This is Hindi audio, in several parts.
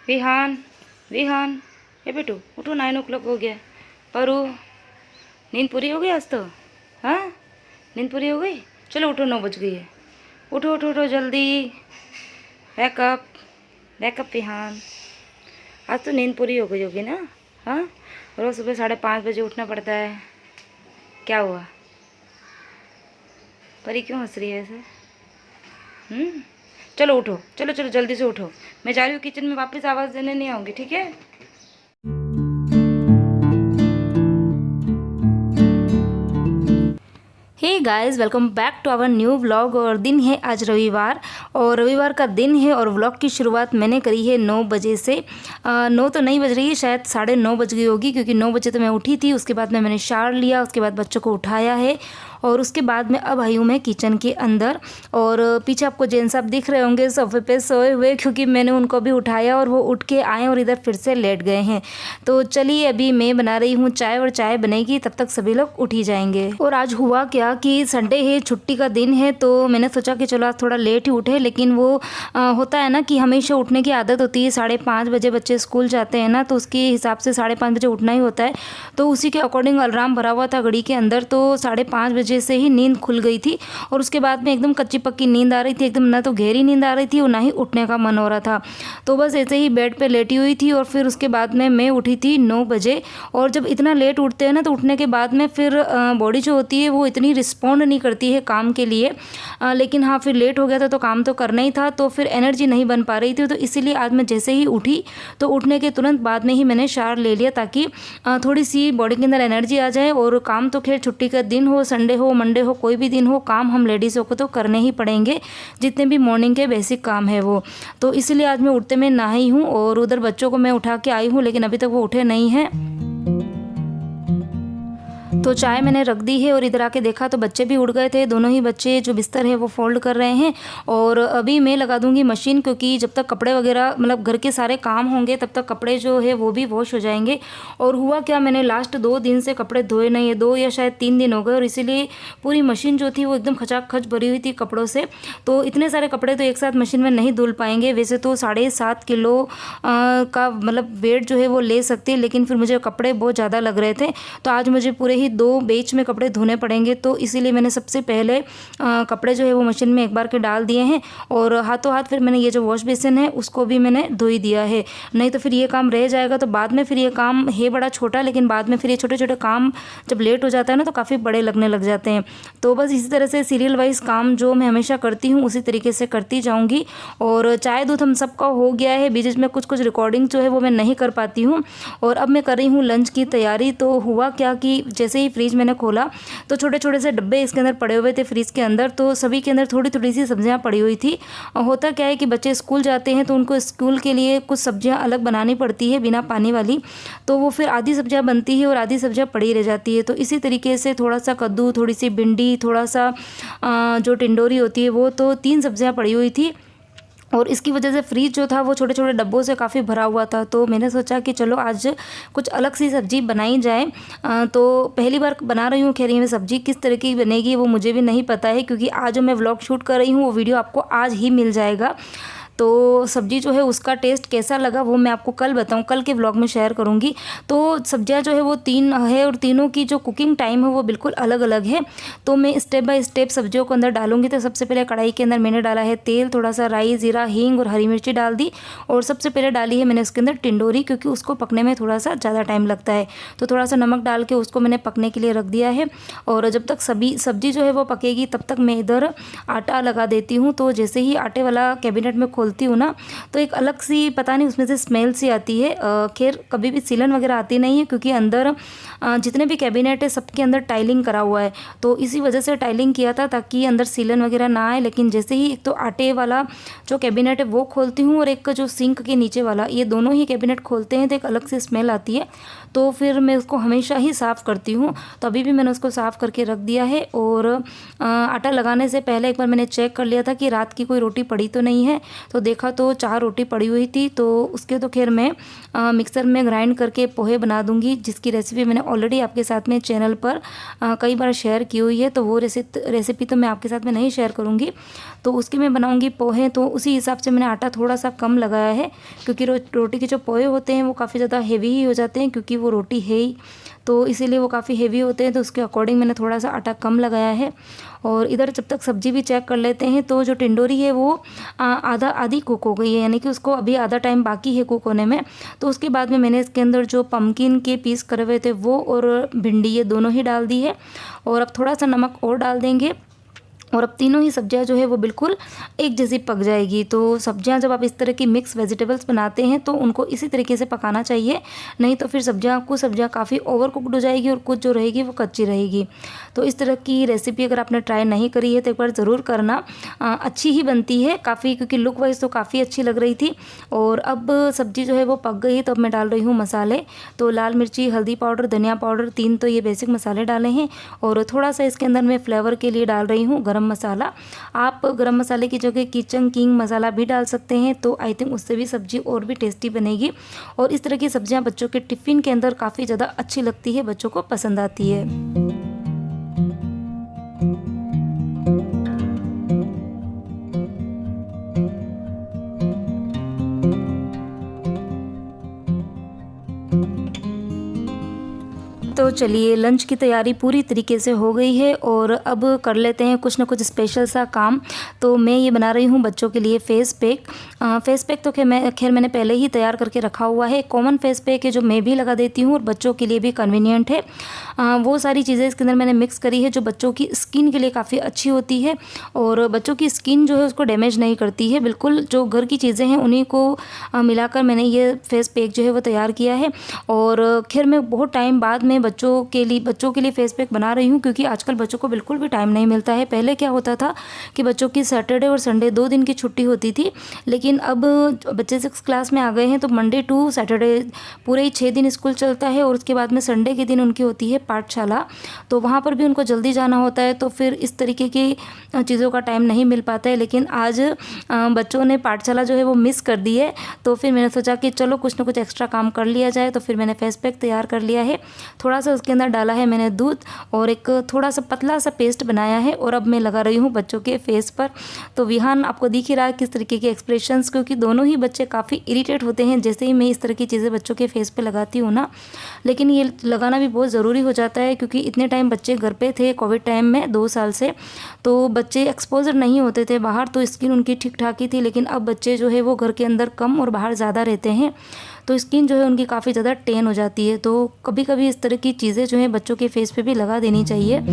विहान विहान, ये बेटू उठो, 9 o'clock हो गया। परू नींद पूरी हो गई आज तो? हाँ नींद पूरी हो गई, चलो उठो, 9 बज गई है। उठो उठो उठो जल्दी, बैकअप बैकअप विहान। आज तो नींद पूरी हो गई होगी ना? हाँ, रोज़ सुबह 5:30 बजे उठना पड़ता है। क्या हुआ परी, क्यों हंस रही है ऐसे? चलो उठो, चलो चलो जल्दी से उठो। मैं जा रही हूँ किचन में, वापस आवाज़ देने नहीं आऊँगी, ठीक है? Hey guys, welcome back to our new vlog. और दिन है आज रविवार, और रविवार का दिन है और व्लॉग की शुरुआत मैंने करी है 9 बजे से। 9 तो नहीं बज रही है, शायद 9:30 बज गई होगी, क्योंकि 9 बजे तो मैं उठी थी। उसके बाद मैंने शावर लिया, उसके बाद बच्चों को उठाया है, और उसके बाद में अब आई हूँ मैं किचन के अंदर। और पीछे आपको जेंट्स साहब दिख रहे होंगे सोफे पे सोए हुए, क्योंकि मैंने उनको भी उठाया और वो उठ के आए और इधर फिर से लेट गए हैं। तो चलिए, अभी मैं बना रही हूँ चाय, और चाय बनेगी तब तक सभी लोग उठ ही जाएंगे। और आज हुआ क्या कि संडे है, छुट्टी का दिन है, तो मैंने सोचा कि चलो आज थोड़ा लेट ही उठे। लेकिन वो होता है ना कि हमेशा उठने की आदत होती है, 5:30 बजे बच्चे स्कूल जाते हैं ना, तो उसके हिसाब से 5:30 बजे उठना ही होता है। तो उसी के अकॉर्डिंग अलार्म भरा हुआ था घड़ी के अंदर, तो 5:30 बजे से ही नींद खुल गई थी। और उसके बाद में एकदम कच्ची पक्की नींद आ रही थी, एकदम ना तो गहरी नींद आ रही थी और ना ही उठने का मन हो रहा था। तो बस ऐसे ही बेड पे लेटी हुई थी। और फिर उसके बाद में मैं उठी थी 9 बजे। और जब इतना लेट उठते हैं ना, तो उठने के बाद में फिर बॉडी जो होती है वो इतनी रिस्पॉन्ड नहीं करती है काम के लिए। लेकिन हाँ, फिर लेट हो गया था तो काम तो करना ही था, तो फिर एनर्जी नहीं बन पा रही थी। तो इसीलिए आज मैं जैसे ही उठी, तो उठने के तुरंत बाद में ही मैंने शावर ले लिया, ताकि थोड़ी सी बॉडी के अंदर एनर्जी आ जाए। और काम तो खैर छुट्टी का दिन हो, संडे हो, मंडे हो, कोई भी दिन हो, काम हम लेडीज़ों को तो करने ही पड़ेंगे, जितने भी मॉर्निंग के बेसिक काम है वो। तो इसलिए आज मैं उठते में नहाई हूँ, और उधर बच्चों को मैं उठा के आई हूँ, लेकिन अभी तक वो उठे नहीं हैं। तो चाय मैंने रख दी है, और इधर आके देखा तो बच्चे भी उठ गए थे। दोनों ही बच्चे जो बिस्तर है वो फोल्ड कर रहे हैं। और अभी मैं लगा दूंगी मशीन, क्योंकि जब तक कपड़े वगैरह मतलब घर के सारे काम होंगे तब तक कपड़े जो है वो भी वॉश हो जाएंगे। और हुआ क्या, मैंने लास्ट 2 दिन से कपड़े धोए नहीं है, 2 या शायद 3 दिन हो गए, और इसीलिए पूरी मशीन जो थी वो एकदम खचाखच भरी हुई थी कपड़ों से। तो इतने सारे कपड़े तो एक साथ मशीन में नहीं धुल पाएंगे। वैसे तो 7.5 किलो का मतलब वेट जो है वो ले सकते हैं, लेकिन फिर मुझे कपड़े बहुत ज़्यादा लग रहे थे, तो आज मुझे पूरे ही 2 बैच में कपड़े धोने पड़ेंगे। तो इसीलिए मैंने सबसे पहले कपड़े जो है वो मशीन में एक बार के डाल दिए हैं, और हाथों हाथ फिर मैंने ये जो वॉश बेसिन है उसको भी मैंने धो ही दिया है। नहीं तो फिर ये काम रह जाएगा, तो बाद में फिर ये काम है बड़ा छोटा, लेकिन बाद में फिर ये छोटे छोटे काम जब लेट हो जाता है ना, तो काफ़ी बड़े लगने लग जाते हैं। तो बस इसी तरह से सीरियल वाइज काम जो मैं हमेशा करती हूँ उसी तरीके से करती जाऊँगी। और चाय दूध हम सबका हो गया है, बीच में कुछ कुछ रिकॉर्डिंग जो है वो मैं नहीं कर पाती हूँ। और अब मैं कर रही हूँ लंच की तैयारी। तो हुआ क्या कि जैसे ही फ्रिज मैंने खोला, तो छोटे छोटे से डब्बे इसके अंदर पड़े हुए थे फ्रिज के अंदर, तो सभी के अंदर थोड़ी थोड़ी सी सब्जियां पड़ी हुई थी। होता क्या है कि बच्चे स्कूल जाते हैं, तो उनको स्कूल के लिए कुछ सब्जियां अलग बनानी पड़ती है बिना पानी वाली, तो वो फिर आधी सब्जियां बनती है और आधी सब्जियां पड़ी रह जाती है। तो इसी तरीके से थोड़ा सा कद्दू, थोड़ी सी भिंडी, थोड़ा सा जो टिंडोरी होती है वो, तो 3 सब्जियां पड़ी हुई थी। और इसकी वजह से फ्रीज जो था वो छोटे छोटे डब्बों से काफ़ी भरा हुआ था। तो मैंने सोचा कि चलो आज कुछ अलग सी सब्ज़ी बनाई जाए। तो पहली बार बना रही हूँ, खैर ये सब्ज़ी किस तरह की बनेगी वो मुझे भी नहीं पता है, क्योंकि आज जो मैं व्लॉग शूट कर रही हूँ वो वीडियो आपको आज ही मिल जाएगा। तो सब्ज़ी जो है उसका टेस्ट कैसा लगा वो मैं आपको कल बताऊँ, कल के व्लॉग में शेयर करूँगी। तो सब्जियां जो है वो 3 है, और तीनों की जो कुकिंग टाइम है वो बिल्कुल अलग अलग है। तो मैं स्टेप बाय स्टेप सब्जियों को अंदर डालूंगी। तो सबसे पहले कढ़ाई के अंदर मैंने डाला है तेल, थोड़ा सा राई, ज़ीरा, हींग और हरी मिर्ची डाल दी। और सबसे पहले डाली है मैंने उसके अंदर टिंडोरी, क्योंकि उसको पकने में थोड़ा सा ज़्यादा टाइम लगता है। तो थोड़ा सा नमक डाल के उसको मैंने पकने के लिए रख दिया है। और जब तक सब्जी जो है वो पकेगी तब तक मैं इधर आटा लगा देती हूँ। तो जैसे ही आटे वाला कैबिनेट में खोलती हूँ ना, तो एक अलग सी पता नहीं उसमें से स्मेल सी आती है। खैर कभी भी सीलन वगैरह आती नहीं है, क्योंकि अंदर जितने भी कैबिनेट है सबके अंदर टाइलिंग करा हुआ है, तो इसी वजह से टाइलिंग किया था ताकि अंदर सीलन वगैरह ना आए। लेकिन जैसे ही एक तो आटे वाला जो कैबिनेट है वो खोलती हूँ, और एक जो सिंक के नीचे वाला, ये दोनों ही कैबिनेट खोलते हैं तो एक अलग सी स्मेल आती है। तो फिर मैं उसको हमेशा ही साफ़ करती हूँ। तो अभी भी मैंने उसको साफ़ करके रख दिया है। और आटा लगाने से पहले एक बार मैंने चेक कर लिया था कि रात की कोई रोटी पड़ी तो नहीं है। तो देखा तो 4 रोटी पड़ी हुई थी, तो उसके तो खैर मैं मिक्सर में ग्राइंड करके पोहे बना दूंगी, जिसकी रेसिपी मैंने ऑलरेडी आपके साथ में चैनल पर कई बार शेयर की हुई है। तो वो रेसिपी तो मैं आपके साथ में नहीं शेयर करूँगी। तो उसके मैं बनाऊँगी पोहे, तो उसी हिसाब से मैंने आटा थोड़ा सा कम लगाया है, क्योंकि रोटी के जो पोहे होते हैं वो काफ़ी ज़्यादा हेवी ही हो जाते हैं, क्योंकि वो रोटी है ही, तो इसीलिए वो काफ़ी हेवी होते हैं। तो उसके अकॉर्डिंग मैंने थोड़ा सा आटा कम लगाया है। और इधर जब तक सब्ज़ी भी चेक कर लेते हैं, तो जो टिंडोरी है वो आधी कुक हो गई है, यानी कि उसको अभी आधा टाइम बाकी है कुक होने में। तो उसके बाद में मैंने इसके अंदर जो पम्पकिन के पीस करे हुए थे वो और भिंडी ये दोनों ही डाल दी है। और अब थोड़ा सा नमक और डाल देंगे, और अब तीनों ही सब्जियां जो है वो बिल्कुल एक जैसी पक जाएगी। तो सब्जियां जब आप इस तरह की मिक्स वेजिटेबल्स बनाते हैं तो उनको इसी तरीके से पकाना चाहिए, नहीं तो फिर सब्जियां काफ़ी ओवर कुकड हो जाएगी और कुछ जो रहेगी वो कच्ची रहेगी। तो इस तरह की रेसिपी अगर आपने ट्राई नहीं करी है तो एक बार ज़रूर करना, अच्छी ही बनती है काफ़ी, क्योंकि लुक वाइज तो काफ़ी अच्छी लग रही थी। और अब सब्जी जो है वो पक गई, तो अब मैं डाल रही हूँ मसाले। तो लाल मिर्ची, हल्दी पाउडर, धनिया पाउडर, 3 तो ये बेसिक मसाले डाले हैं, और थोड़ा सा इसके अंदर मैं फ्लेवर के लिए डाल रही हूँ गरम मसाला। आप गरम मसाले की जगह किचन किंग मसाला भी डाल सकते हैं, तो आई थिंक उससे भी सब्जी और भी टेस्टी बनेगी। और इस तरह की सब्जियां बच्चों के टिफ़िन के अंदर काफ़ी ज़्यादा अच्छी लगती है, बच्चों को पसंद आती है। तो चलिए, लंच की तैयारी पूरी तरीके से हो गई है, और अब कर लेते हैं कुछ ना कुछ स्पेशल सा काम। तो मैं ये बना रही हूँ बच्चों के लिए फेस पैक। फेस पैक तो खैर मैंने पहले ही तैयार करके रखा हुआ है। कॉमन फेस पैक है जो मैं भी लगा देती हूँ, और बच्चों के लिए भी कन्वीनियंट है। वो सारी चीज़ें इसके अंदर मैंने मिक्स करी है जो बच्चों की स्किन के लिए काफ़ी अच्छी होती है, और बच्चों की स्किन जो है उसको डैमेज नहीं करती है। बिल्कुल जो घर की चीज़ें हैं उन्हीं को मिलाकर मैंने ये फेस पैक जो है वो तैयार किया है। और खैर मैं बहुत टाइम बाद में बच्चों के लिए फेस पैक बना रही हूँ, क्योंकि आजकल बच्चों को बिल्कुल भी टाइम नहीं मिलता है। पहले क्या होता था कि बच्चों की सैटरडे और संडे 2 दिन की छुट्टी होती थी, लेकिन अब बच्चे 6 क्लास में आ गए हैं, तो मंडे टू सैटरडे पूरे ही 6 दिन स्कूल चलता है, और उसके बाद में संडे के दिन उनकी होती है पाठशाला। तो वहाँ पर भी उनको जल्दी जाना होता है, तो फिर इस तरीके की चीज़ों का टाइम नहीं मिल पाता है। लेकिन आज बच्चों ने पाठशाला जो है वो मिस कर दी है, तो फिर मैंने सोचा कि चलो कुछ ना कुछ एक्स्ट्रा काम कर लिया जाए। तो फिर मैंने फेस पैक तैयार कर लिया है। थोड़ा सा उसके अंदर डाला है मैंने दूध, और एक थोड़ा सा पतला सा पेस्ट बनाया है, और अब मैं लगा रही हूँ बच्चों के फेस पर। तो विहान आपको दिख ही रहा है किस तरीके के एक्सप्रेशंस, क्योंकि दोनों ही बच्चे काफ़ी इरिटेट होते हैं जैसे ही मैं इस तरह की चीज़ें बच्चों के फेस पे लगाती हूँ ना। लेकिन ये लगाना भी बहुत ज़रूरी हो जाता है, क्योंकि इतने टाइम बच्चे घर पे थे कोविड टाइम में 2 साल से, तो बच्चे एक्सपोजर नहीं होते थे बाहर, तो स्किन उनकी ठीक ठाक ही थी। लेकिन अब बच्चे जो है वो घर के अंदर कम और बाहर ज़्यादा रहते हैं, तो स्किन जो है उनकी काफ़ी ज़्यादा टेन हो जाती है। तो कभी कभी इस तरह की चीज़ें जो है बच्चों के फेस पे भी लगा देनी चाहिए।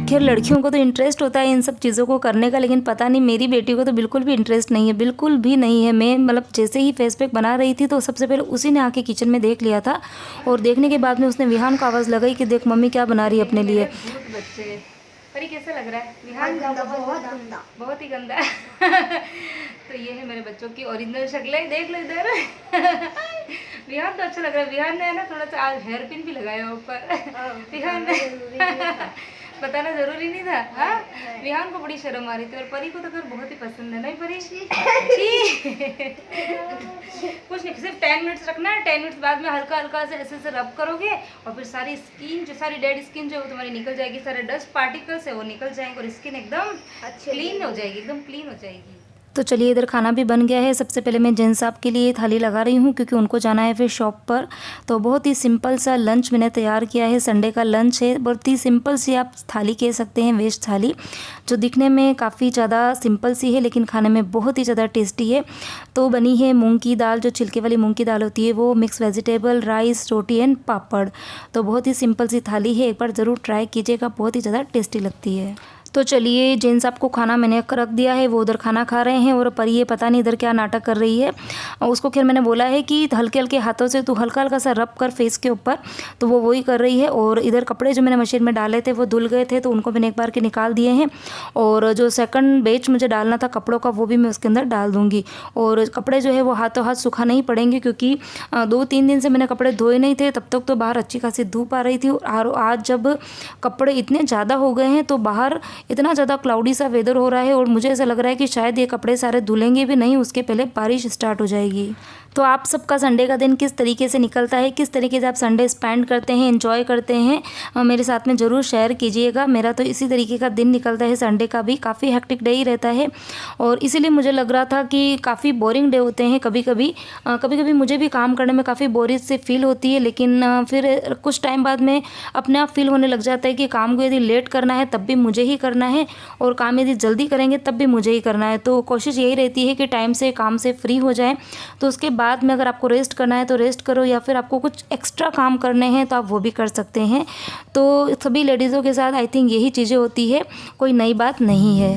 खैर लड़कियों को तो इंटरेस्ट होता है इन सब चीज़ों को करने का, लेकिन पता नहीं मेरी बेटी को तो बिल्कुल भी इंटरेस्ट नहीं है, बिल्कुल भी नहीं है। मैं मतलब जैसे ही फेस पैक बना रही थी तो सबसे पहले उसी ने आके किचन में देख लिया था, और देखने के बाद में उसने विहान को आवाज़ लगाई कि देख मम्मी क्या बना रही है अपने लिए। बच्चे परी कैसा लग रहा है विहान? बहुत ही गंदा तो ये है मेरे बच्चों की ओरिजिनल शक्लें, देख लो इधर विहान तो अच्छा लग रहा है। विहान ने ना थोड़ा सा आज हेयर पिन भी लगाया ऊपर। विहान ने बताना जरूरी नहीं था। हाँ, विहान को बड़ी शर्म आ रही थी, और परी को तो फिर बहुत ही पसंद है, नहीं परी? कुछ नहीं, सिर्फ 10 मिनट्स रखना है। 10 मिनट्स बाद में हल्का हल्का से ऐसे रब करोगे, और फिर सारी स्किन जो सारी डेड स्किन जो है वो तुम्हारी निकल जाएगी, सारे डस्ट पार्टिकल्स है वो निकल जाएंगे, और स्किन एकदम क्लीन हो जाएगी, एकदम क्लीन हो जाएगी। तो चलिए, इधर खाना भी बन गया है। सबसे पहले मैं जेंट्स साहब के लिए थाली लगा रही हूँ, क्योंकि उनको जाना है फिर शॉप पर। तो बहुत ही सिंपल सा लंच मैंने तैयार किया है, संडे का लंच है। बहुत ही सिंपल सी आप थाली कह सकते हैं, वेज थाली, जो दिखने में काफ़ी ज़्यादा सिंपल सी है लेकिन खाने में बहुत ही ज़्यादा टेस्टी है। तो बनी है मूंग की दाल, जो छिलके वाली मूंग की दाल होती है वो, मिक्स वेजिटेबल, राइस, रोटी एंड पापड़। तो बहुत ही सिंपल सी थाली है, एक बार ज़रूर ट्राई कीजिएगा, बहुत ही ज़्यादा टेस्टी लगती है। तो चलिए, जेन साहब को खाना मैंने रख दिया है, वो उधर खाना खा रहे हैं और परी ये पता नहीं इधर क्या नाटक कर रही है। उसको खैर मैंने बोला है कि हल्के हल्के हाथों से तू हल्का हल्का सा रब कर फेस के ऊपर, तो वो वही कर रही है। और इधर कपड़े जो मैंने मशीन में डाले थे वो धुल गए थे, तो उनको मैंने एक बार के निकाल दिए हैं। और जो सेकंड बैच मुझे डालना था कपड़ों का, वो भी मैं उसके अंदर डाल दूँगी। और कपड़े जो है वो हाथों हाथ सूखा नहीं पड़ेंगे, क्योंकि 2-3 दिन से मैंने कपड़े धोए नहीं थे। तब तक तो बाहर अच्छी खासी धूप आ रही थी, और आज जब कपड़े इतने ज़्यादा हो गए हैं तो बाहर इतना ज़्यादा क्लाउडी सा वेदर हो रहा है, और मुझे ऐसा लग रहा है कि शायद ये कपड़े सारे धुलेंगे भी नहीं, उसके पहले बारिश स्टार्ट हो जाएगी। तो आप सबका संडे का दिन किस तरीके से निकलता है, किस तरीके से आप संडे स्पेंड करते हैं, एंजॉय करते हैं, मेरे साथ में ज़रूर शेयर कीजिएगा। मेरा तो इसी तरीके का दिन निकलता है, संडे का भी काफ़ी हेक्टिक डे ही रहता है। और इसीलिए मुझे लग रहा था कि काफ़ी बोरिंग डे होते हैं कभी कभी मुझे भी काम करने में काफ़ी बोरियत से फील होती है। लेकिन फिर कुछ टाइम बाद में अपने आप फील होने लग जाता है कि काम को यदि लेट करना है तब भी मुझे ही करना है, और काम यदि जल्दी करेंगे तब भी मुझे ही करना है। तो कोशिश यही रहती है कि टाइम से काम से फ्री हो जाए, तो उसके बाद में अगर आपको रेस्ट करना है तो रेस्ट करो, या फिर आपको कुछ एक्स्ट्रा काम करने हैं तो आप वो भी कर सकते हैं। तो सभी लेडीज़ों के साथ आई थिंक यही चीज़ें होती है, कोई नई बात नहीं है।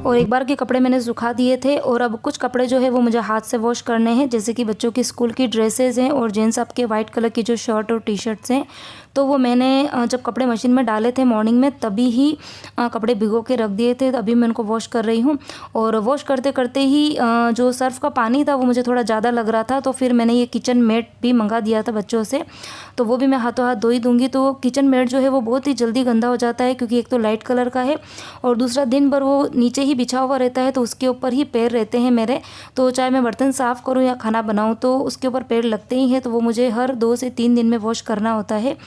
और एक बार के कपड़े मैंने सुखा दिए थे, और अब कुछ कपड़े जो है वो मुझे हाथ से वॉश करने हैं, जैसे कि बच्चों की स्कूल की ड्रेसेस हैं और जेंट्स आपके वाइट कलर की जो शर्ट और टी शर्ट्स हैं। तो वो मैंने जब कपड़े मशीन में डाले थे मॉर्निंग में, तभी ही कपड़े भिगो के रख दिए थे, तो अभी मैं उनको वॉश कर रही हूँ। और वॉश करते करते ही जो सर्फ का पानी था वो मुझे थोड़ा ज़्यादा लग रहा था, तो फिर मैंने ये किचन मेट भी मंगा दिया था बच्चों से, तो वो भी मैं हाथों हाथ धो ही दूँगी। तो किचन मेट जो है वो बहुत ही जल्दी गंदा हो जाता है, क्योंकि एक तो लाइट कलर का है, और दूसरा दिन भर वो नीचे ही बिछा हुआ रहता है, तो उसके ऊपर ही पैर रहते हैं मेरे। तो चाहे मैं बर्तन साफ़ करूँ या खाना बनाऊँ, तो उसके ऊपर पैर लगते ही हैं, तो वो मुझे हर 2 से 3 दिन में वॉश करना होता है।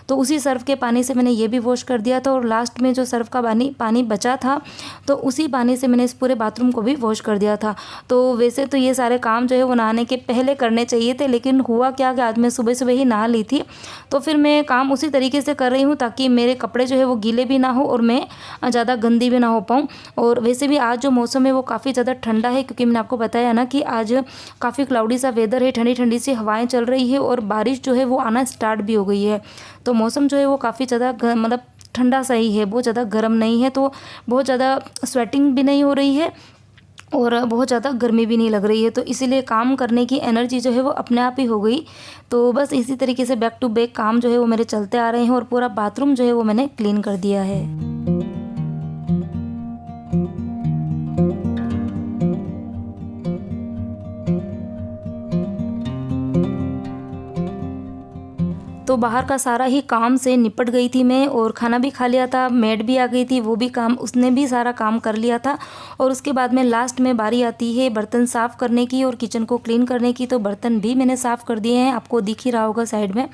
तो उसी सर्फ़ के पानी से मैंने ये भी वॉश कर दिया था, और लास्ट में जो सर्फ़ का पानी बचा था, तो उसी पानी से मैंने इस पूरे बाथरूम को भी वॉश कर दिया था। तो वैसे तो ये सारे काम जो है वो नहाने के पहले करने चाहिए थे, लेकिन हुआ क्या कि आज मैं सुबह सुबह ही नहा ली थी, तो फिर मैं काम उसी तरीके से कर रही हूँ ताकि मेरे कपड़े जो है वो गीले भी ना हो और मैं ज़्यादा गंदी भी ना हो पाऊँ। और वैसे भी आज जो मौसम है वो काफ़ी ज़्यादा ठंडा है, क्योंकि मैंने आपको बताया ना कि आज काफ़ी क्लाउडी सा वेदर है, ठंडी ठंडी सी हवाएँ चल रही है, और बारिश जो है वो आना स्टार्ट भी हो गई है। तो मौसम जो है वो काफ़ी ज़्यादा मतलब ठंडा सा ही है, बहुत ज़्यादा गर्म नहीं है, तो बहुत ज़्यादा स्वेटिंग भी नहीं हो रही है और बहुत ज़्यादा गर्मी भी नहीं लग रही है, तो इसीलिए काम करने की एनर्जी जो है वो अपने आप ही हो गई। तो बस इसी तरीके से बैक टू बैक काम जो है वो मेरे चलते आ रहे हैं, और पूरा बाथरूम जो है वो मैंने क्लीन कर दिया है। तो बाहर का सारा ही काम से निपट गई थी मैं, और खाना भी खा लिया था, मेड भी आ गई थी, वो भी काम उसने भी सारा काम कर लिया था। और उसके बाद में लास्ट में बारी आती है बर्तन साफ़ करने की और किचन को क्लीन करने की। तो बर्तन भी मैंने साफ़ कर दिए हैं, आपको दिख ही रहा होगा साइड में।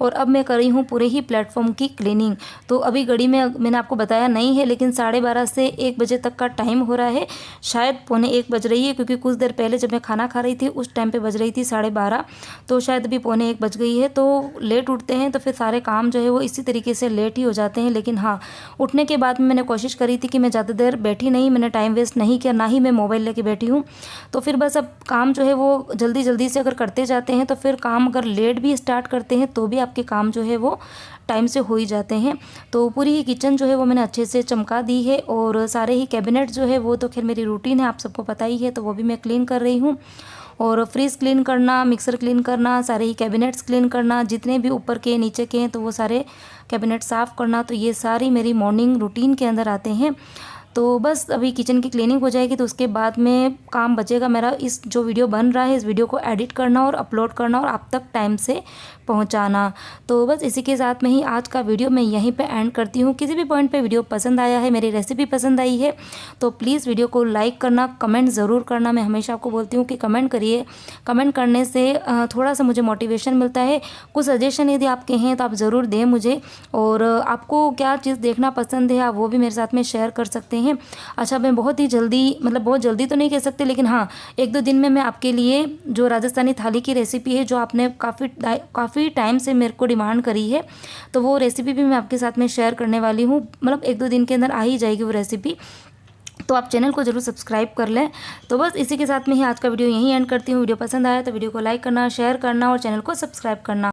और अब मैं कर रही हूँ पूरे ही प्लेटफॉर्म की क्लीनिंग। तो अभी घड़ी में मैंने आपको बताया नहीं है, लेकिन 12:30 से 1 बजे तक का टाइम हो रहा है, शायद 1:45 बज रही है, क्योंकि कुछ देर पहले जब मैं खाना खा रही थी उस टाइम पे बज रही थी 12:30, तो शायद अभी 1:45 बज गई है। तो लेट उठते हैं तो फिर सारे काम जो है वो इसी तरीके से लेट ही हो जाते हैं। लेकिन हाँ, उठने के बाद में मैंने कोशिश करी थी कि मैं ज़्यादा देर बैठी नहीं, मैंने टाइम वेस्ट नहीं किया, ना ही मैं मोबाइल लेके बैठी हूँ। तो फिर बस अब काम जो है वो जल्दी जल्दी से अगर करते जाते हैं तो फिर काम अगर लेट भी स्टार्ट करते हैं तो भी आपके काम जो है वो टाइम से हो ही जाते हैं। तो पूरी ही किचन जो है वो मैंने अच्छे से चमका दी है, और सारे ही कैबिनेट जो है वो तो खैर मेरी रूटीन है, आप सबको पता ही है, तो वो भी मैं क्लीन कर रही हूँ। और फ्रिज क्लीन करना, मिक्सर क्लीन करना, सारे ही कैबिनेट्स क्लीन करना, जितने भी ऊपर के नीचे के हैं तो वो सारे कैबिनेट साफ़ करना, तो ये सारी मेरी मॉर्निंग रूटीन के अंदर आते हैं। तो बस अभी किचन की क्लीनिंग हो जाएगी तो उसके बाद में काम बचेगा मेरा, इस जो वीडियो बन रहा है इस वीडियो को एडिट करना और अपलोड करना और आप तक टाइम से पहुंचाना। तो बस इसी के साथ में ही आज का वीडियो मैं यहीं पे एंड करती हूँ। किसी भी पॉइंट पे वीडियो पसंद आया है, मेरी रेसिपी पसंद आई है, तो प्लीज़ वीडियो को लाइक करना, कमेंट ज़रूर करना। मैं हमेशा आपको बोलती हूँ कि कमेंट करिए, कमेंट करने से थोड़ा सा मुझे मोटिवेशन मिलता है। कुछ सजेशन यदि आपके हैं तो आप ज़रूर दें मुझे, और आपको क्या चीज़ देखना पसंद है आप वो भी मेरे साथ में शेयर कर सकते हैं। अच्छा, मैं बहुत ही जल्दी, मतलब बहुत जल्दी तो नहीं कह सकते, लेकिन हाँ 1-2 दिन में मैं आपके लिए जो राजस्थानी थाली की रेसिपी है, जो आपने काफ़ी टाइम से मेरे को डिमांड करी है, तो वो रेसिपी भी मैं आपके साथ में शेयर करने वाली हूँ। मतलब 1-2 दिन के अंदर आ ही जाएगी वो रेसिपी। तो आप चैनल को ज़रूर सब्सक्राइब कर लें। तो बस इसी के साथ में ही आज का वीडियो यहीं एंड करती हूँ। वीडियो पसंद आया तो वीडियो को लाइक करना, शेयर करना और चैनल को सब्सक्राइब करना।